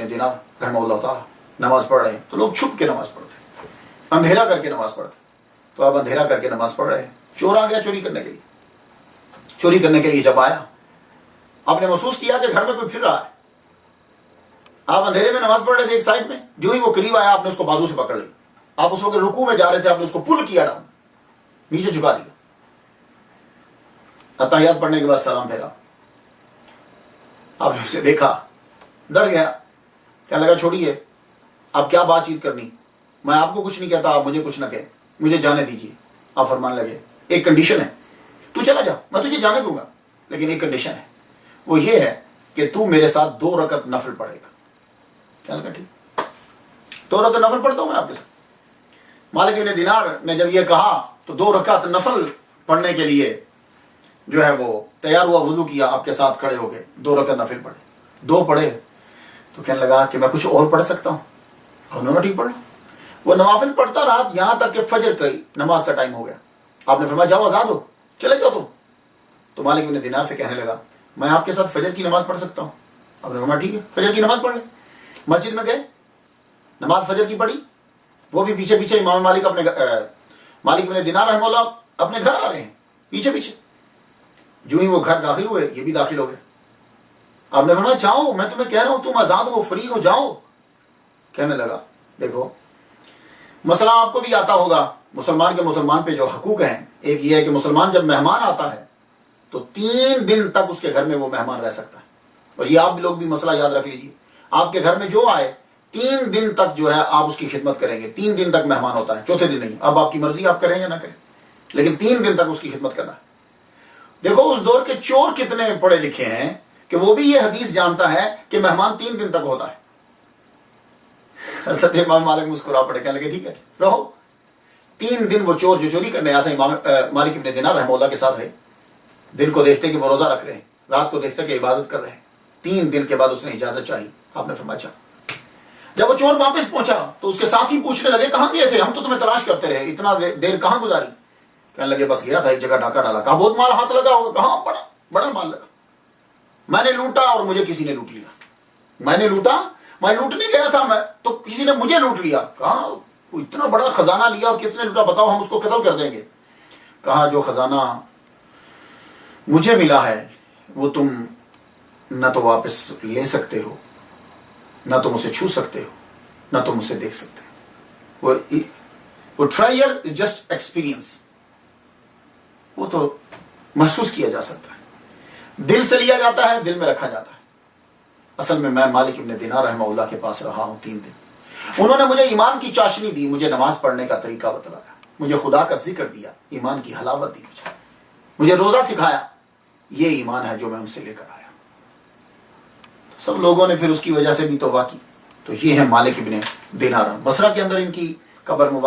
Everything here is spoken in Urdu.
ابن دینار رحمہ اللہ تعالیٰ نماز پڑھ رہے ہیں تو لوگ چھپ کے نماز پڑھتے ہیں، اندھیرا کر کے نماز پڑھتے ہیں۔ تو آپ اندھیرا کر کے نماز پڑھ رہے ہیں، چور آ گیا چوری کرنے کے لیے۔ چوری کرنے کے لیے جب آیا، آپ نے محسوس کیا کہ گھر میں کوئی پھر رہا ہے، آپ اندھیرے میں نماز پڑھ رہے تھے ایک سائڈ میں، جو ہی وہ قریب آیا آپ نے اس کو بازو سے پکڑ لی۔ آپ اس وقت رکوع میں جا رہے تھے، آپ نے اس کو پل کیا ڈاؤن، نیچے جھکا دیا، اتحیات پڑھنے کے بعد سلام پھیرا۔ آپ نے اسے دیکھا، ڈر گیا، کیا لگا چھوڑیے اب کیا بات چیت کرنی، میں آپ کو کچھ نہیں کہتا، آپ مجھے کچھ نہ کہیں، مجھے جانے دیجیے۔ آپ فرمانے لگے ایک کنڈیشن ہے، تو چلا جا، میں تجھے جانے دوں گا، لیکن ایک کنڈیشن ہے، وہ یہ ہے کہ تو میرے ساتھ 2 رکعت نفل پڑھے گا۔ کیا لگا ٹھیک، 2 رکعت نفل پڑھتا ہوں میں آپ کے ساتھ۔ مالک ابن دینار نے جب یہ کہا تو 2 رکعت نفل پڑھنے کے لیے جو ہے وہ تیار ہوا، وضو کیا، آپ کے ساتھ کھڑے ہو گئے، 2 رکعت نفل پڑھے، 2 پڑھے تو کہنے لگا کہ میں کچھ اور پڑھ سکتا ہوں۔ آپ نے ٹھیک پڑھ لو۔ وہ نوافل پڑھتا رہا یہاں تک کہ فجر کی نماز کا ٹائم ہو گیا۔ آپ نے فرمایا جاؤ آزاد ہو، چلے جاؤ تم۔ تو مالک ابن دینار سے کہنے لگا میں آپ کے ساتھ فجر کی نماز پڑھ سکتا ہوں۔ آپ نے فرمایا ٹھیک ہے، فجر کی نماز پڑھ لیں۔ مسجد میں گئے، نماز فجر کی پڑھی، وہ بھی پیچھے پیچھے امام مالک ابن دینار رحمہ اللہ اپنے گھر آ رہے ہیں پیچھے پیچھے۔ جو ہی وہ گھر داخل ہوئے یہ بھی داخل ہو گئے۔ آپ نے فرمایا جاؤ، میں تمہیں کہہ رہا ہوں تم آزاد ہو، فری ہو، جاؤ۔ کہنے لگا دیکھو مسئلہ آپ کو بھی آتا ہوگا، مسلمان کے مسلمان پہ جو حقوق ہیں، ایک یہ ہے کہ مسلمان جب مہمان آتا ہے تو 3 دن تک اس کے گھر میں وہ مہمان رہ سکتا ہے۔ اور یہ آپ لوگ بھی مسئلہ یاد رکھ لیجیے، آپ کے گھر میں جو آئے 3 دن تک جو ہے آپ اس کی خدمت کریں گے۔ 3 دن تک مہمان ہوتا ہے، چوتھے دن نہیں۔ اب آپ کی مرضی، آپ کریں یا نہ کریں، لیکن 3 دن تک اس کی خدمت کرنا ہے۔ دیکھو اس دور کے چور کتنے پڑھے لکھے ہیں کہ وہ بھی یہ حدیث جانتا ہے کہ مہمان 3 دن تک ہوتا ہے۔ حضرت امام مالک مسکرا پڑے، کہنے لگے ٹھیک ہے رہو۔ 3 دن وہ چور جو چوری کرنے آیا تھا امام مالک ابن دینار رحمہ اللہ کے ساتھ رہے۔ دن کو دیکھتے کہ وہ روزہ رکھ رہے ہیں، رات کو دیکھتے کہ عبادت کر رہے ہیں۔ 3 دن کے بعد اس نے اجازت چاہی، آپ نے فرمایا چل۔ جب وہ چور واپس پہنچا تو اس کے ساتھ ہی پوچھنے لگے کہاں گئے تھے، ہم تو تمہیں تلاش کرتے رہے، اتنا دیر کہاں گزاری؟ کہنے لگے بس گیا تھا ایک جگہ ڈاکہ ڈالا۔ کہا بہت مال ہاتھ لگا ہوگا؟ کہاں بڑا مال لگا، میں نے لوٹا اور مجھے کسی نے لوٹ لیا۔ میں نے لوٹا، میں لوٹنے گیا تھا میں تو کسی نے مجھے لوٹ لیا۔ کہا اتنا بڑا خزانہ لیا اور کس نے لوٹا، بتاؤ ہم اس کو قتل کر دیں گے۔ کہا جو خزانہ مجھے ملا ہے وہ تم نہ تو واپس لے سکتے ہو، نہ تم اسے چھو سکتے ہو، نہ تم اسے دیکھ سکتے ہو۔ وہ ٹرائل جسٹ ایکسپیرینس، وہ تو محسوس کیا جا سکتا ہے، دل سے لیا جاتا ہے، دل میں رکھا جاتا ہے۔ اصل میں مالک ابن دینار رحمہ اللہ کے پاس رہا ہوں 3 دن۔ انہوں نے مجھے ایمان کی چاشنی دی، مجھے نماز پڑھنے کا طریقہ بتلایا، مجھے خدا کا ذکر دیا، ایمان کی حلاوت دی، مجھے روزہ سکھایا۔ یہ ایمان ہے جو میں ان سے لے کر آیا۔ سب لوگوں نے پھر اس کی وجہ سے بھی توبہ کی۔ تو یہ ہے مالک ابن دینار، بصرہ کے اندر ان کی قبر مبارک